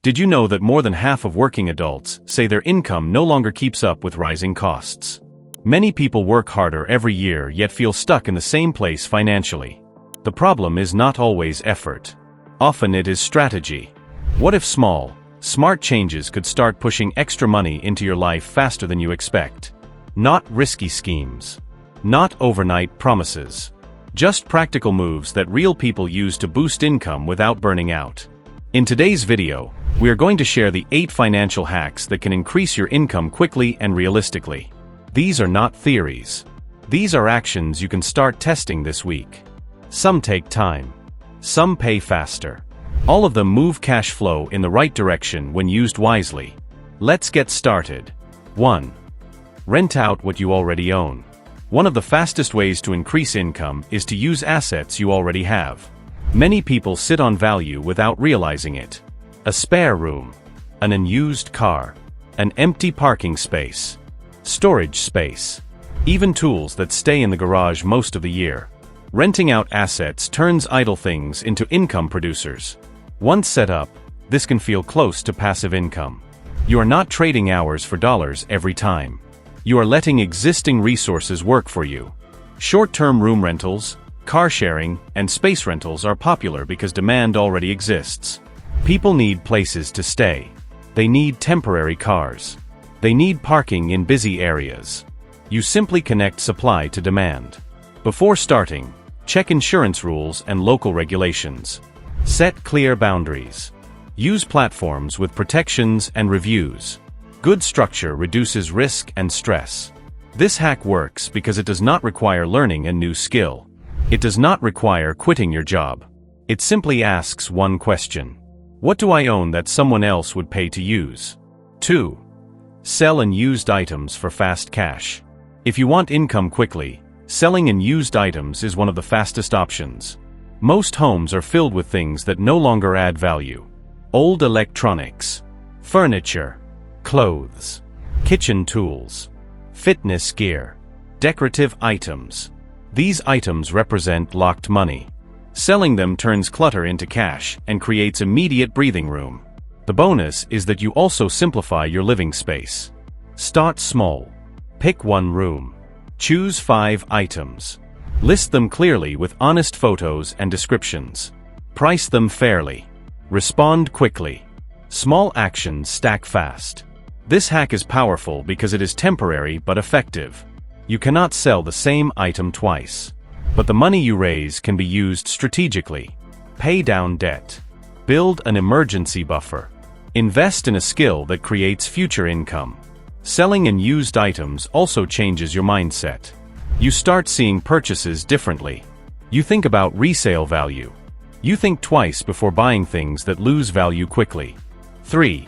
Did you know that more than half of working adults say their income no longer keeps up with rising costs? Many people work harder every year yet feel stuck in the same place financially. The problem is not always effort. Often it is strategy. What if small, smart changes could start pushing extra money into your life faster than you expect? Not risky schemes. Not overnight promises. Just practical moves that real people use to boost income without burning out. In today's video, we are going to share the 8 financial hacks that can increase your income quickly and realistically. These are not theories. These are actions you can start testing this week. Some take time. Some pay faster. All of them move cash flow in the right direction when used wisely. Let's get started. 1. Rent out what you already own. One of the fastest ways to increase income is to use assets you already have. Many people sit on value without realizing it. A spare room, an unused car, an empty parking space, storage space, even tools that stay in the garage most of the year. Renting out assets turns idle things into income producers. Once set up, this can feel close to passive income. You are not trading hours for dollars every time. You are letting existing resources work for you. Short-term room rentals, car sharing, and space rentals are popular because demand already exists. People need places to stay. They need temporary cars. They need parking in busy areas. You simply connect supply to demand. Before starting, check insurance rules and local regulations. Set clear boundaries. Use platforms with protections and reviews. Good structure reduces risk and stress. This hack works because it does not require learning a new skill. It does not require quitting your job. It simply asks one question. What do I own that someone else would pay to use? 2. Sell unused items for fast cash. If you want income quickly, selling unused items is one of the fastest options. Most homes are filled with things that no longer add value. Old electronics, furniture, clothes, kitchen tools, fitness gear, decorative items. These items represent locked money. Selling them turns clutter into cash and creates immediate breathing room. The bonus is that you also simplify your living space. Start small. Pick one room. Choose 5 items. List them clearly with honest photos and descriptions. Price them fairly. Respond quickly. Small actions stack fast. This hack is powerful because it is temporary but effective. You cannot sell the same item twice. But the money you raise can be used strategically. Pay down debt. Build an emergency buffer. Invest in a skill that creates future income. Selling unused items also changes your mindset. You start seeing purchases differently. You think about resale value. You think twice before buying things that lose value quickly. 3.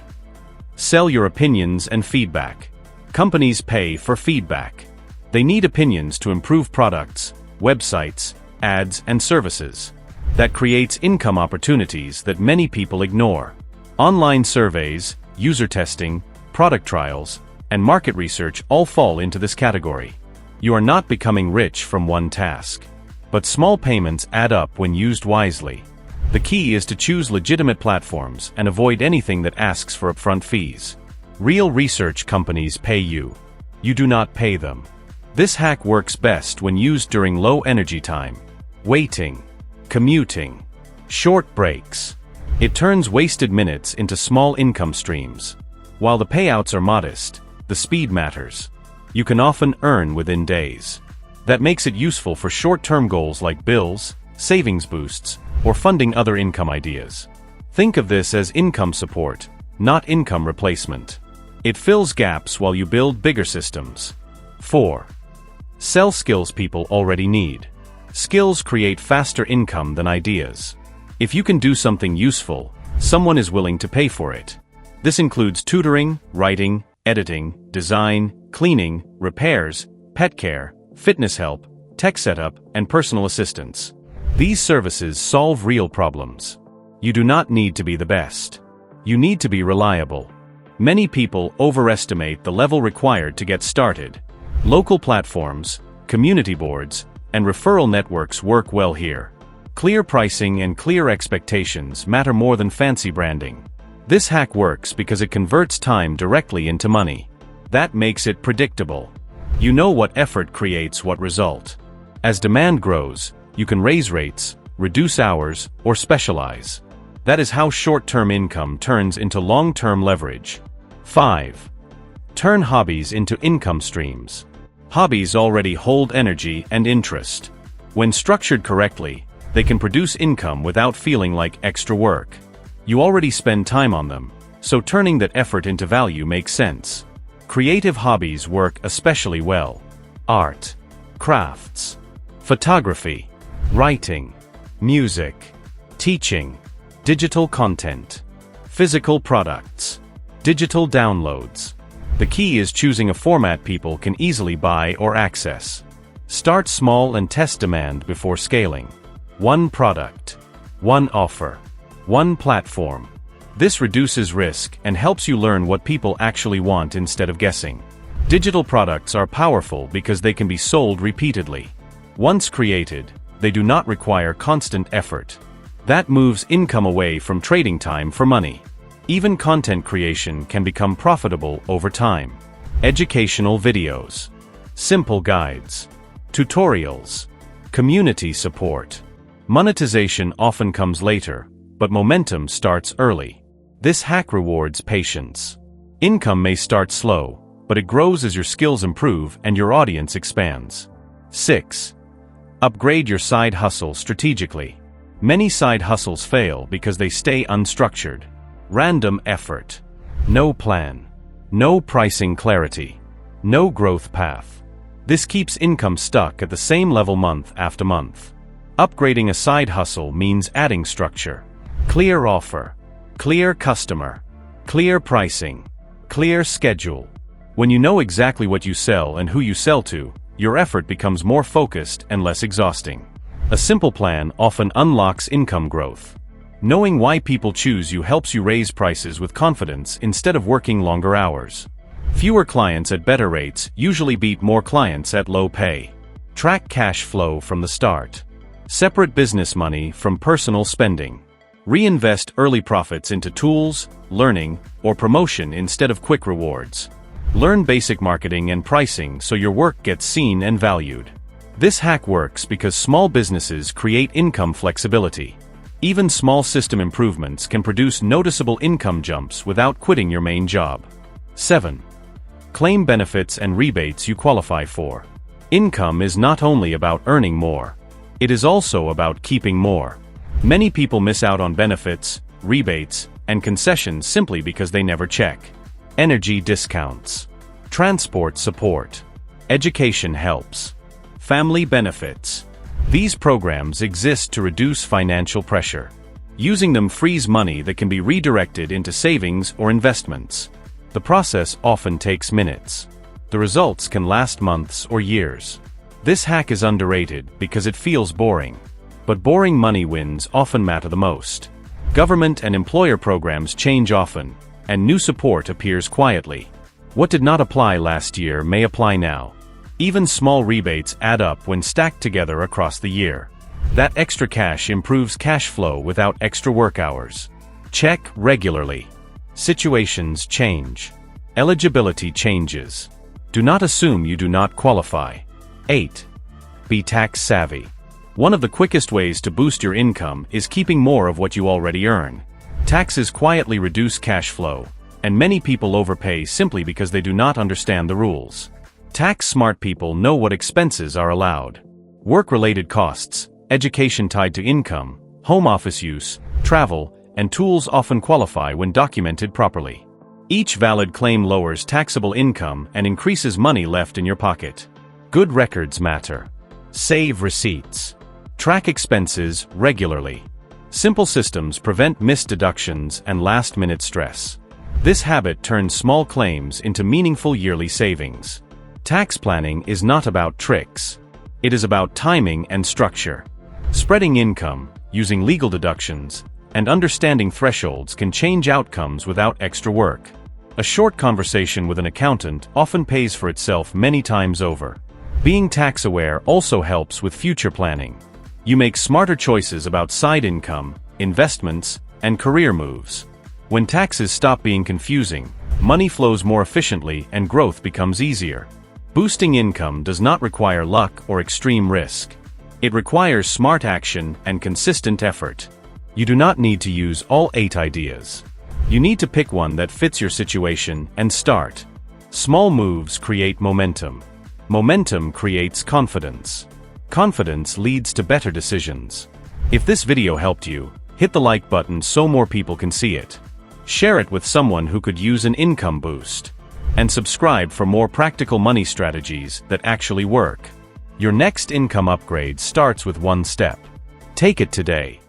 Sell your opinions and feedback. Companies pay for feedback. They need opinions to improve products, websites, ads, and services. That creates income opportunities that many people ignore. Online surveys, user testing, product trials, and market research all fall into this category. You are not becoming rich from one task. But small payments add up when used wisely. The key is to choose legitimate platforms and avoid anything that asks for upfront fees. Real research companies pay you. You do not pay them. This hack works best when used during low energy time, waiting, commuting, short breaks. It turns wasted minutes into small income streams. While the payouts are modest, the speed matters. You can often earn within days. That makes it useful for short-term goals like bills, savings boosts, or funding other income ideas. Think of this as income support, not income replacement. It fills gaps while you build bigger systems. 4. Sell skills people already need. Skills create faster income than ideas. If you can do something useful, someone is willing to pay for it. This includes tutoring, writing, editing, design, cleaning, repairs, pet care, fitness help, tech setup, and personal assistance. These services solve real problems. You do not need to be the best. You need to be reliable. Many people overestimate the level required to get started. Local platforms, community boards, and referral networks work well here. Clear pricing and clear expectations matter more than fancy branding. This hack works because it converts time directly into money. That makes it predictable. You know what effort creates what result. As demand grows, you can raise rates, reduce hours, or specialize. That is how short-term income turns into long-term leverage. 5. Turn hobbies into income streams. Hobbies already hold energy and interest. When structured correctly, they can produce income without feeling like extra work. You already spend time on them, so turning that effort into value makes sense. Creative hobbies work especially well. Art, crafts, photography, writing, music, teaching, digital content, physical products, digital downloads. The key is choosing a format people can easily buy or access. Start small and test demand before scaling. One product, one offer, one platform. This reduces risk and helps you learn what people actually want instead of guessing. Digital products are powerful because they can be sold repeatedly. Once created, they do not require constant effort. That moves income away from trading time for money. Even content creation can become profitable over time. Educational videos, simple guides, tutorials, community support. Monetization often comes later, but momentum starts early. This hack rewards patience. Income may start slow, but it grows as your skills improve and your audience expands. 6. Upgrade your side hustle strategically. Many side hustles fail because they stay unstructured. Random effort. No plan. No pricing clarity. No growth path. This keeps income stuck at the same level month after month. Upgrading a side hustle means adding structure. Clear offer. Clear customer. Clear pricing. Clear schedule. When you know exactly what you sell and who you sell to, your effort becomes more focused and less exhausting. A simple plan often unlocks income growth. Knowing why people choose you helps you raise prices with confidence instead of working longer hours. Fewer clients at better rates usually beat more clients at low pay. Track cash flow from the start. Separate business money from personal spending. Reinvest early profits into tools, learning, or promotion instead of quick rewards. Learn basic marketing and pricing so your work gets seen and valued. This hack works because small businesses create income flexibility. Even small system improvements can produce noticeable income jumps without quitting your main job. 7. Claim benefits and rebates you qualify for. Income is not only about earning more. It is also about keeping more. Many people miss out on benefits, rebates, and concessions simply because they never check. Energy discounts. Transport support. Education helps. Family benefits. These programs exist to reduce financial pressure. Using them frees money that can be redirected into savings or investments. The process often takes minutes. The results can last months or years. This hack is underrated because it feels boring. But boring money wins often matter the most. Government and employer programs change often, and new support appears quietly. What did not apply last year may apply now. Even small rebates add up when stacked together across the year. That extra cash improves cash flow without extra work hours. Check regularly. Situations change. Eligibility changes. Do not assume you do not qualify. 8. Be tax savvy. One of the quickest ways to boost your income is keeping more of what you already earn. Taxes quietly reduce cash flow, and many people overpay simply because they do not understand the rules. Tax-smart people know what expenses are allowed. Work-related costs, education tied to income, home office use, travel, and tools often qualify when documented properly. Each valid claim lowers taxable income and increases money left in your pocket. Good records matter. Save receipts. Track expenses regularly. Simple systems prevent missed deductions and last-minute stress. This habit turns small claims into meaningful yearly savings. Tax planning is not about tricks. It is about timing and structure. Spreading income, using legal deductions, and understanding thresholds can change outcomes without extra work. A short conversation with an accountant often pays for itself many times over. Being tax-aware also helps with future planning. You make smarter choices about side income, investments, and career moves. When taxes stop being confusing, money flows more efficiently and growth becomes easier. Boosting income does not require luck or extreme risk. It requires smart action and consistent effort. You do not need to use all 8 ideas. You need to pick one that fits your situation and start. Small moves create momentum. Momentum creates confidence. Confidence leads to better decisions. If this video helped you, hit the like button so more people can see it. Share it with someone who could use an income boost. And subscribe for more practical money strategies that actually work. Your next income upgrade starts with one step. Take it today.